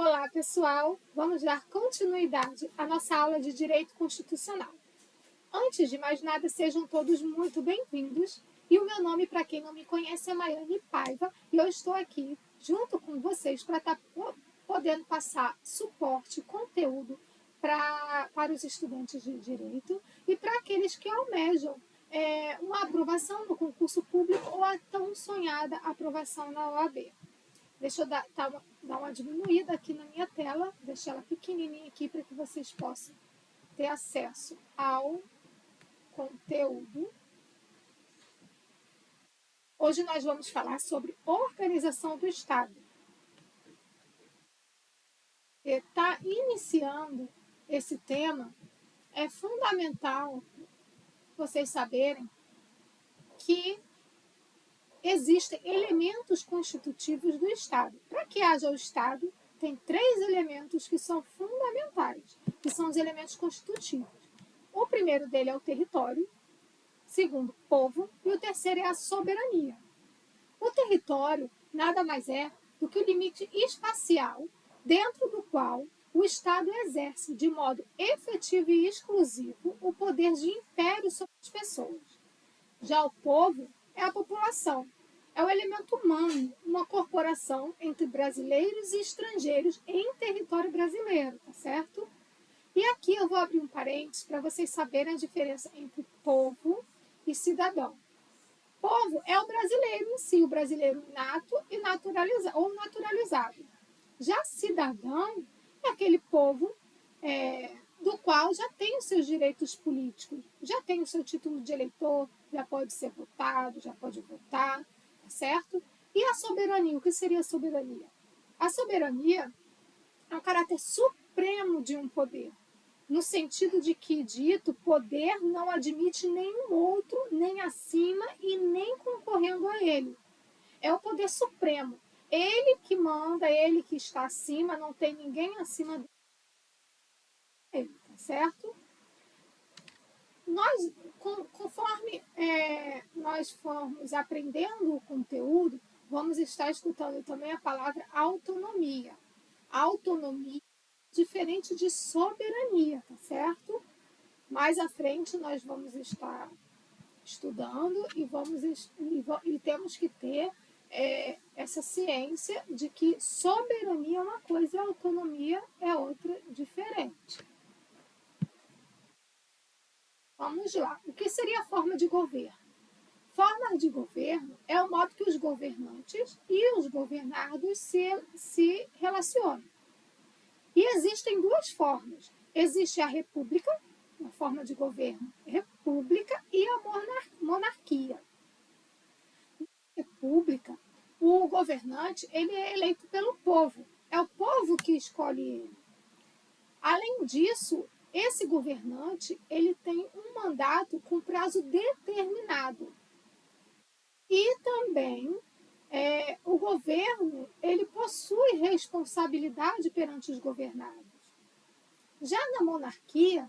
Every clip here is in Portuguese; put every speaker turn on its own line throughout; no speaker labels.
Olá, pessoal! Vamos dar continuidade à nossa aula de Direito Constitucional. Antes de mais nada, sejam todos muito bem-vindos. E o meu nome, para quem não me conhece, é Maiane Paiva, e eu estou aqui junto com vocês para estar podendo passar suporte, conteúdo para os estudantes de Direito e para aqueles que almejam uma aprovação no concurso público ou a tão sonhada aprovação na OAB. Deixa eu dar uma diminuída aqui na minha tela, deixar ela pequenininha aqui para que vocês possam ter acesso ao conteúdo. Hoje nós vamos falar sobre organização do Estado. Está iniciando esse tema, é fundamental vocês saberem que existem elementos constitutivos do Estado. Para que haja o Estado, tem 3 elementos que são fundamentais, que são os elementos constitutivos. O primeiro dele é o território, segundo, povo, e o terceiro é a soberania. O território nada mais é do que o limite espacial dentro do qual o Estado exerce de modo efetivo e exclusivo o poder de império sobre as pessoas. Já o povo é a população, é o elemento humano, uma corporação entre brasileiros e estrangeiros em território brasileiro, tá certo? E aqui eu vou abrir um parênteses para vocês saberem a diferença entre povo e cidadão. Povo é o brasileiro em si, o brasileiro nato e naturalizado. Já cidadão é aquele povo do qual já tem os seus direitos políticos, já tem o seu título de eleitor, já pode ser votado, já pode votar, tá certo? E a soberania, o que seria a soberania? A soberania é um caráter supremo de um poder, no sentido de que dito poder não admite nenhum outro, nem acima e nem concorrendo a ele. É o poder supremo. Ele que manda, ele que está acima, não tem ninguém acima dele, tá certo? Nós, conforme nós formos aprendendo o conteúdo, vamos estar escutando também a palavra autonomia. Autonomia diferente de soberania, tá certo? Mais à frente nós vamos estar estudando e temos que ter essa ciência de que soberania é uma coisa e autonomia é outra diferente. Vamos lá. O que seria a forma de governo? Forma de governo é o modo que os governantes e os governados se relacionam. E existem 2 formas. Existe a república, uma forma de governo, república, e a monarquia. Na república, o governante ele é eleito pelo povo. É o povo que escolhe ele. Além disso, esse governante ele tem um mandato com prazo determinado. E também o governo ele possui responsabilidade perante os governados. Já na monarquia,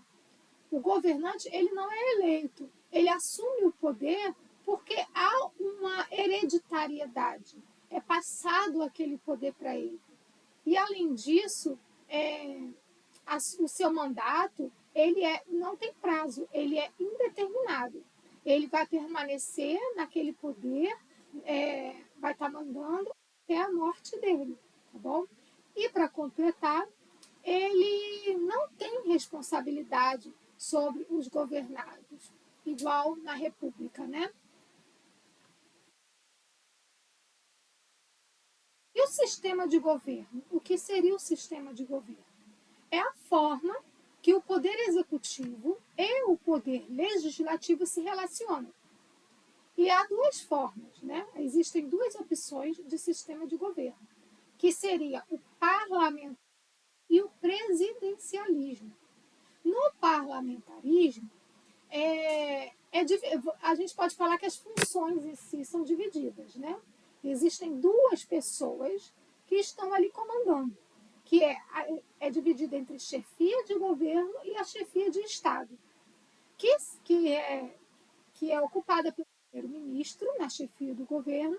o governante ele não é eleito, ele assume o poder porque há uma hereditariedade, é passado aquele poder para ele. E além disso, o seu mandato ele não tem prazo, ele é indeterminado. Ele vai permanecer naquele poder, vai estar mandando até a morte dele, tá bom? E para completar, ele não tem responsabilidade sobre os governados, igual na República, né? E o sistema de governo? O que seria o sistema de governo? É a forma que o poder executivo e o poder legislativo se relacionam. E há 2 formas, né? Existem 2 opções de sistema de governo, que seria o parlamentarismo e o presidencialismo. No parlamentarismo, a gente pode falar que as funções em si são divididas, né? Existem 2 pessoas que estão ali comandando, que é dividida entre chefia de governo e a chefia de Estado, que é ocupada pelo primeiro-ministro na chefia do governo,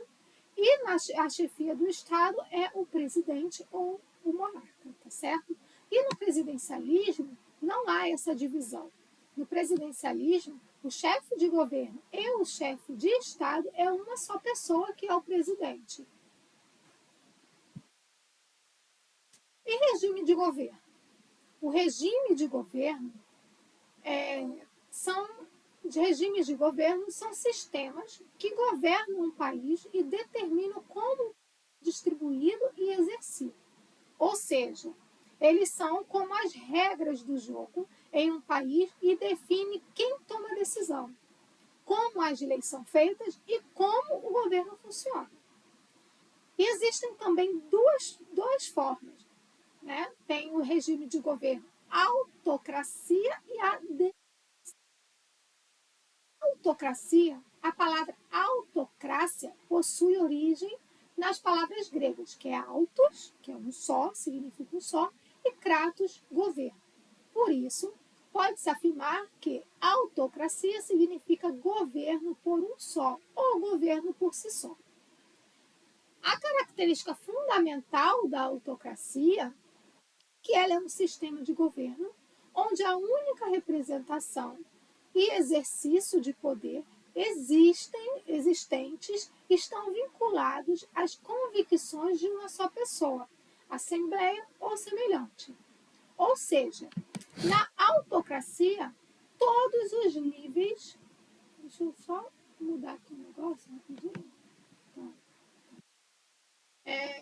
e a chefia do Estado é o presidente ou o monarca. certo? E no presidencialismo não há essa divisão. No presidencialismo, o chefe de governo e o chefe de Estado é uma só pessoa, que é o presidente. E regime de governo? O regime de governo são sistemas que governam um país e determinam como distribuído e exercido. Ou seja, eles são como as regras do jogo em um país e definem quem toma a decisão, como as leis são feitas e como o governo funciona. E existem também duas formas, né? Tem o regime de governo autocracia e a autocracia. A palavra autocracia possui origem nas palavras gregas, que é autos, que é um só, significa um só, e kratos, governo. Por isso, pode-se afirmar que autocracia significa governo por um só, ou governo por si só. A característica fundamental da autocracia é que ela é um sistema de governo onde a única representação e exercício de poder existentes estão vinculados às convicções de uma só pessoa, assembleia ou semelhante. Ou seja, na autocracia, todos os níveis. Deixa eu só mudar aqui o negócio rapidinho.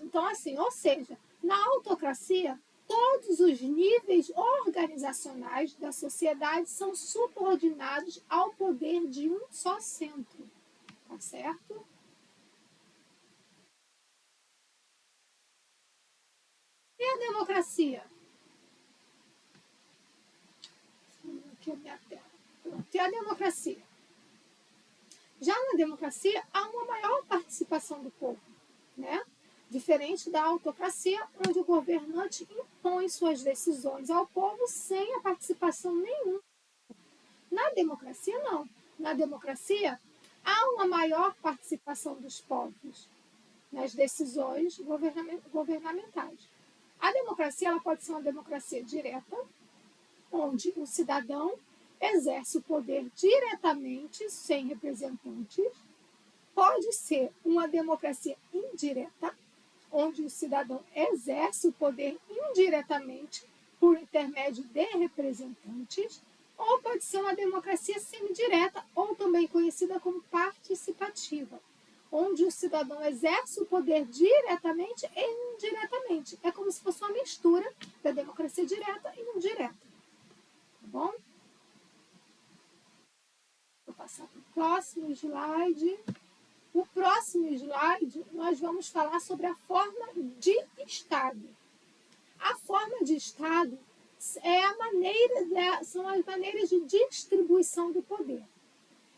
Então, assim, ou seja, na autocracia, todos os níveis organizacionais da sociedade são subordinados ao poder de um só centro. Tá certo? E a democracia? Aqui a minha tela. Pronto. E a democracia? Já na democracia, há uma maior participação do povo, né? Diferente da autocracia, onde o governante impõe suas decisões ao povo sem a participação nenhuma. Na democracia, não. Na democracia, há uma maior participação dos povos nas decisões governamentais. A democracia ela pode ser uma democracia direta, onde o cidadão exerce o poder diretamente, sem representantes. Pode ser uma democracia indireta, onde o cidadão exerce o poder indiretamente por intermédio de representantes, ou pode ser uma democracia semidireta, ou também conhecida como participativa, onde o cidadão exerce o poder diretamente e indiretamente. É como se fosse uma mistura da democracia direta e indireta. Tá bom? Vou passar para o próximo slide. O próximo slide, nós vamos falar sobre a forma de Estado. A forma de Estado são as maneiras de distribuição do poder.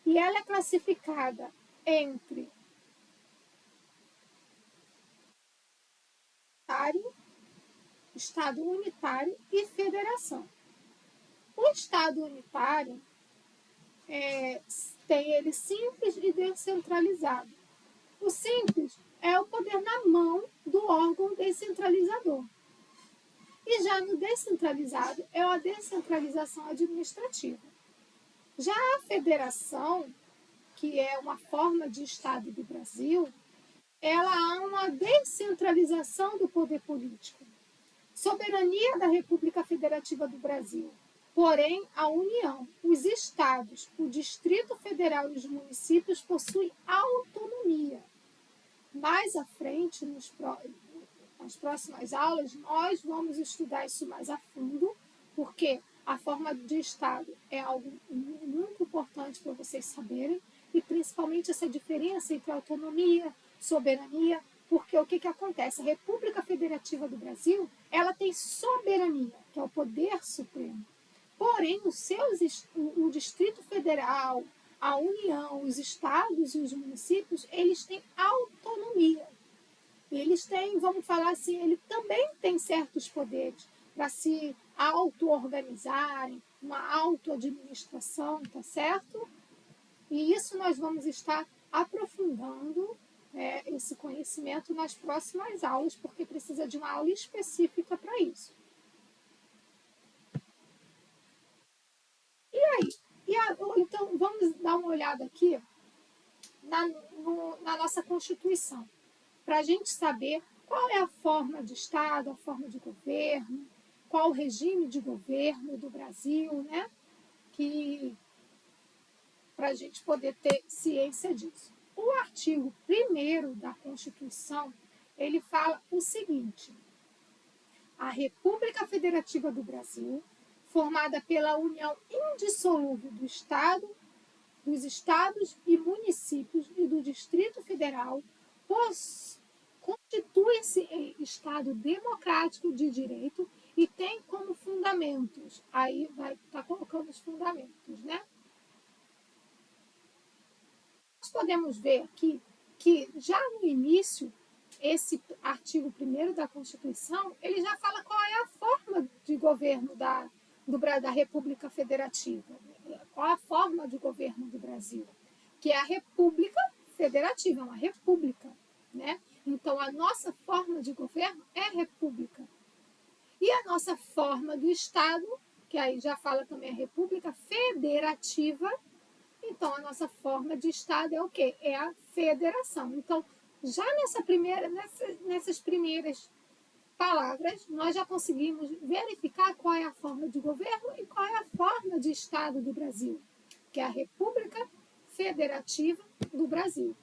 E ela é classificada entre Estado unitário e federação. O Estado unitário tem ele simples e descentralizado. O simples é o poder na mão do órgão descentralizador. E já no descentralizado é a descentralização administrativa. Já a federação, que é uma forma de Estado do Brasil, ela há uma descentralização do poder político. Soberania da República Federativa do Brasil. Porém, a União, os estados, o Distrito Federal e os municípios possuem autonomia. Mais à frente, nas próximas aulas, nós vamos estudar isso mais a fundo, porque a forma de Estado é algo muito importante para vocês saberem, e principalmente essa diferença entre autonomia, soberania, porque o que acontece? A República Federativa do Brasil, ela tem soberania, que é o poder supremo. Porém, o Distrito Federal, a União, os estados e os municípios, eles têm autonomia. Eles têm, vamos falar assim, ele também tem certos poderes para se auto-organizarem, uma auto-administração, tá certo? E isso nós vamos estar aprofundando esse conhecimento nas próximas aulas, porque precisa de uma aula específica para isso. Então, vamos dar uma olhada aqui na nossa Constituição, para a gente saber qual é a forma de Estado, a forma de governo, qual o regime de governo do Brasil, né? Que para a gente poder ter ciência disso. O artigo 1º da Constituição, ele fala o seguinte: a República Federativa do Brasil, formada pela união indissolúvel dos estados e municípios e do Distrito Federal, constitui-se em Estado democrático de direito e tem como fundamentos, aí vai estar colocando os fundamentos, né? Nós podemos ver aqui que já no início, esse artigo 1º da Constituição, ele já fala qual é a forma de governo da República Federativa, qual a forma de governo do Brasil, que é a República Federativa, é uma república, né? Então, a nossa forma de governo é república. E a nossa forma do Estado, que aí já fala também a República Federativa, então a nossa forma de Estado é o quê? É a federação. Então, já nessas primeiras palavras, nós já conseguimos verificar qual é a forma de governo e qual é a forma de Estado do Brasil, que é a República Federativa do Brasil.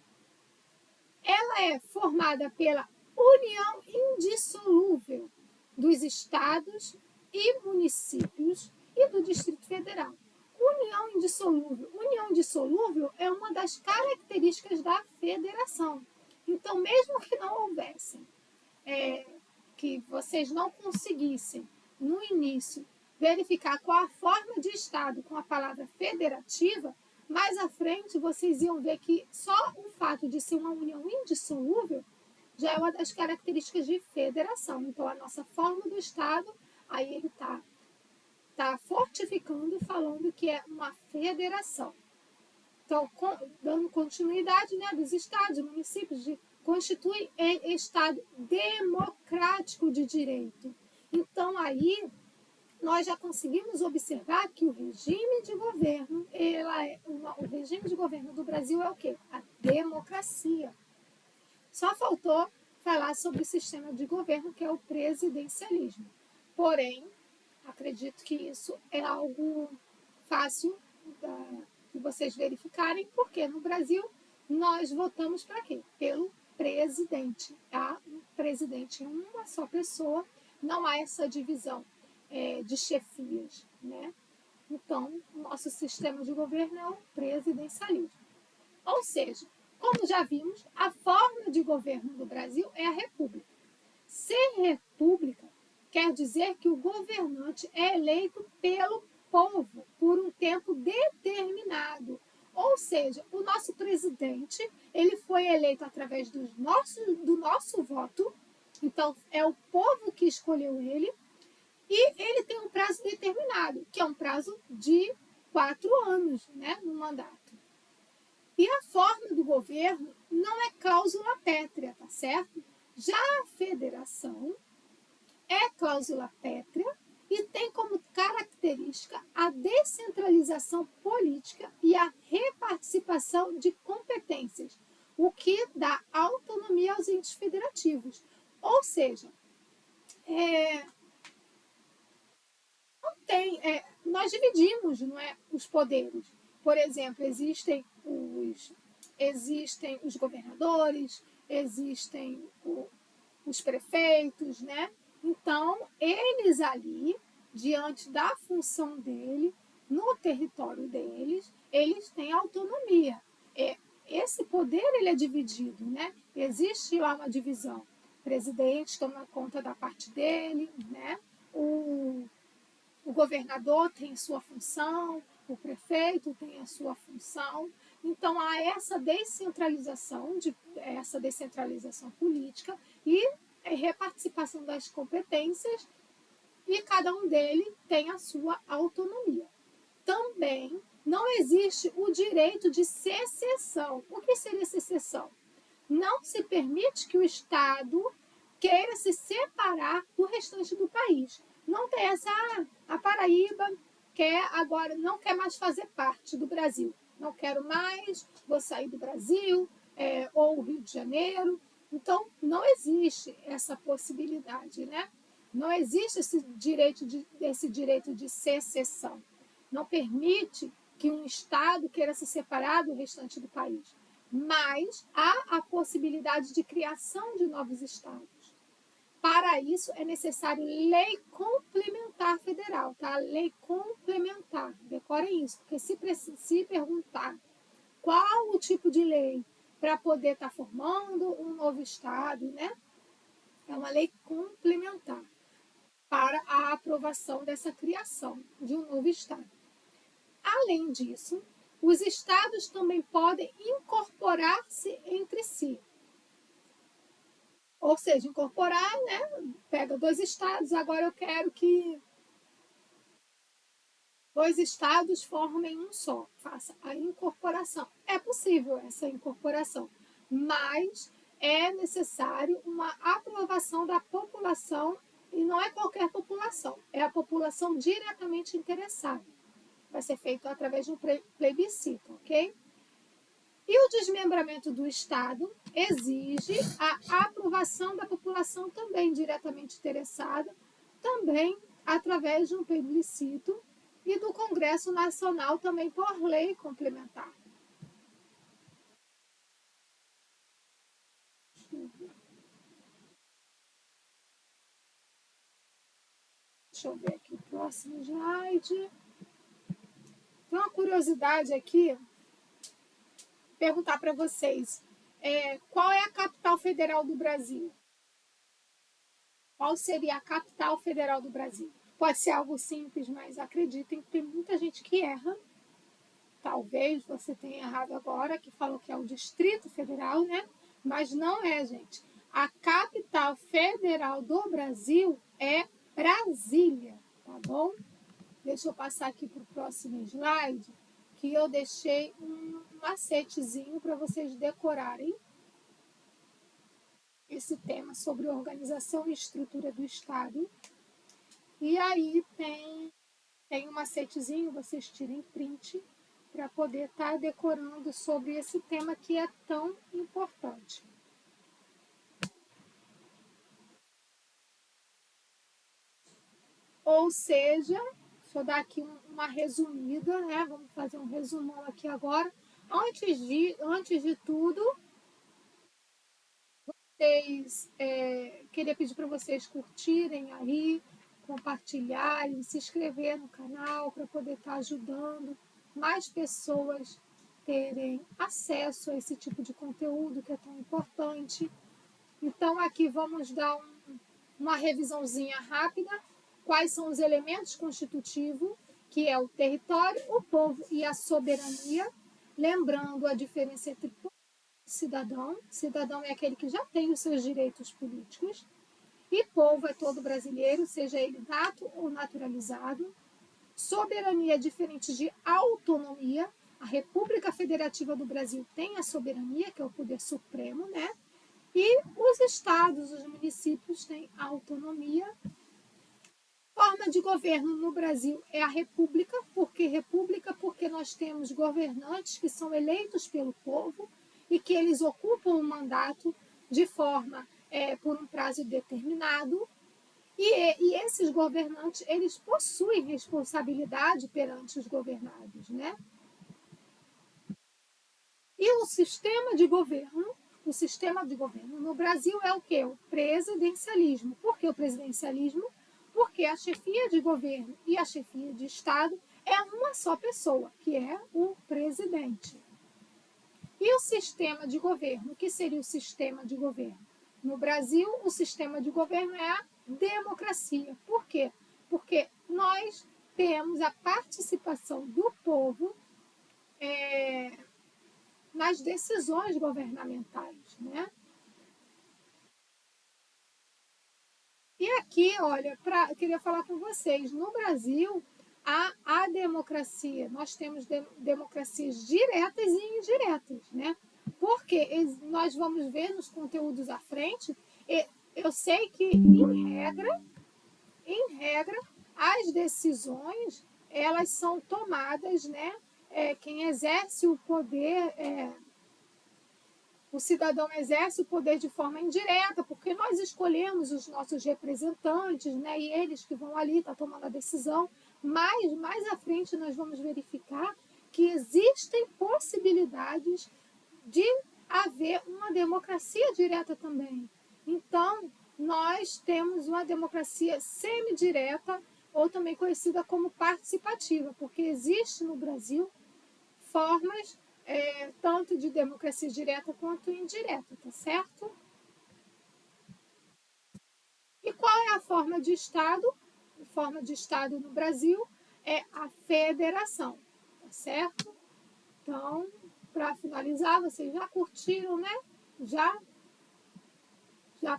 Ela é formada pela união indissolúvel dos estados e municípios e do Distrito Federal. União indissolúvel. União indissolúvel é uma das características da federação. Então, mesmo que não houvessem, que vocês não conseguissem, no início, verificar qual a forma de Estado com a palavra federativa, mais à frente vocês iam ver que só o fato de ser uma união indissolúvel já é uma das características de federação. Então, a nossa forma do Estado, aí ele está fortificando, falando que é uma federação. Então, dando continuidade, né, dos estados, municípios, constitui Estado democrático de direito. Então, aí, nós já conseguimos observar que o regime de governo, o regime de governo do Brasil é o quê? A democracia. Só faltou falar sobre o sistema de governo, que é o presidencialismo. Porém, acredito que isso é algo fácil de vocês verificarem, porque no Brasil nós votamos para quê? Pelo presidente. Tá? O presidente é uma só pessoa, não há essa divisão de chefias, né? Então, o nosso sistema de governo é o presidencialismo. Ou seja, como já vimos, a forma de governo do Brasil é a república. Ser república quer dizer que o governante é eleito pelo povo por um tempo determinado. Ou seja, o nosso presidente, ele foi eleito através do nosso voto, então é o povo que escolheu ele, e ele tem um prazo determinado, que é um prazo de 4 anos, né, no mandato. E a forma do governo não é cláusula pétrea, tá certo? Já a federação é cláusula pétrea e tem como característica a descentralização política e a reparticipação de competências, o que dá autonomia aos entes federativos. Ou seja, nós dividimos, não é, os poderes. Por exemplo, existem os governadores, existem os prefeitos, né? Então, eles ali, diante da função dele, no território deles, eles têm autonomia. Esse poder ele é dividido, né? Existe lá uma divisão. O presidente toma conta da parte dele, né? O governador tem sua função, o prefeito tem a sua função. Então, há essa descentralização política e reparticipação das competências, e cada um deles tem a sua autonomia. Também não existe o direito de secessão. O que seria secessão? Não se permite que o Estado queira se separar do restante do país. Não tem essa, a Paraíba agora não quer mais fazer parte do Brasil. Não quero mais, vou sair do Brasil, ou Rio de Janeiro. Então, não existe essa possibilidade, né? Não existe esse direito de secessão. Não permite que um Estado queira se separar do restante do país. Mas há a possibilidade de criação de novos Estados. Para isso, é necessário lei complementar federal, tá? Lei complementar. Decorem isso, porque se perguntar qual o tipo de lei para poder estar formando um novo Estado, né? É uma lei complementar para a aprovação dessa criação de um novo Estado. Além disso, os Estados também podem incorporar-se entre si. Ou seja, incorporar, né? Pega 2 estados, agora eu quero que 2 estados formem um só. Faça a incorporação. É possível essa incorporação, mas é necessário uma aprovação da população, e não é qualquer população, é a população diretamente interessada. Vai ser feito através de um plebiscito, ok? E o desmembramento do Estado exige a aprovação da população também diretamente interessada, também através de um plebiscito, e do Congresso Nacional também por lei complementar. Deixa eu ver aqui o próximo slide. Tem uma curiosidade aqui, perguntar para vocês. Qual é a capital federal do Brasil? Qual seria a capital federal do Brasil? Pode ser algo simples, mas acreditem que tem muita gente que erra. Talvez você tenha errado agora, que falou que é o Distrito Federal, né? Mas não é, gente. A capital federal do Brasil é Brasília, tá bom? Deixa eu passar aqui para o próximo slide, que eu deixei um macetezinho para vocês decorarem esse tema sobre organização e estrutura do Estado. E aí tem um macetezinho, vocês tirem print para poder estar decorando sobre esse tema que é tão importante. Ou seja, deixa eu dar aqui uma resumida, né? Vamos fazer um resumão aqui agora. Antes de tudo, queria pedir para vocês curtirem aí, compartilharem, se inscrever no canal para poder estar ajudando mais pessoas terem acesso a esse tipo de conteúdo que é tão importante. Então, aqui vamos dar uma revisãozinha rápida. Quais são os elementos constitutivos, que é o território, o povo e a soberania. Lembrando a diferença entre cidadão. Cidadão é aquele que já tem os seus direitos políticos. E povo é todo brasileiro, seja ele nato ou naturalizado. Soberania é diferente de autonomia. A República Federativa do Brasil tem a soberania, que é o poder supremo, né? E os estados, os municípios têm autonomia. Forma de governo no Brasil é a república. Por que república? Porque nós temos governantes que são eleitos pelo povo e que eles ocupam o mandato de forma por um prazo determinado. E esses governantes, eles possuem responsabilidade perante os governados, né? E o sistema de governo no Brasil é o quê? O presidencialismo. Por que o presidencialismo? Porque a chefia de governo e a chefia de Estado é uma só pessoa, que é o presidente. E o sistema de governo? O que seria o sistema de governo? No Brasil, o sistema de governo é a democracia. Por quê? Porque nós temos a participação do povo nas decisões governamentais, né? E aqui, olha, eu queria falar com vocês, no Brasil, a democracia, nós temos democracias diretas e indiretas, né? Porque nós vamos ver nos conteúdos à frente, eu sei que, em regra, as decisões elas são tomadas, né? Quem exerce o poder, o cidadão exerce o poder de forma indireta, porque nós escolhemos os nossos representantes, né? E eles que vão ali estar tomando a decisão. Mas mais à frente nós vamos verificar que existem possibilidades de haver uma democracia direta também. Então, nós temos uma democracia semidireta, ou também conhecida como participativa, porque existe no Brasil formas tanto de democracia direta quanto indireta, tá certo? E qual é a forma de Estado? A forma de Estado no Brasil é a federação, tá certo? Então, para finalizar, vocês já curtiram, né? Já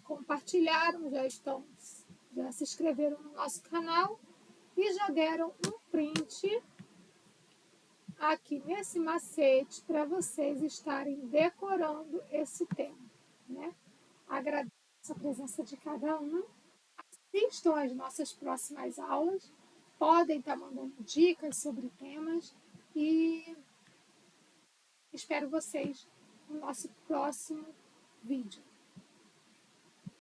compartilharam, já se inscreveram no nosso canal e já deram um print aqui nesse macete para vocês estarem decorando esse tema, né? Agradeço a presença de cada um. Assistam às nossas próximas aulas, podem estar mandando dicas sobre temas e espero vocês no nosso próximo vídeo.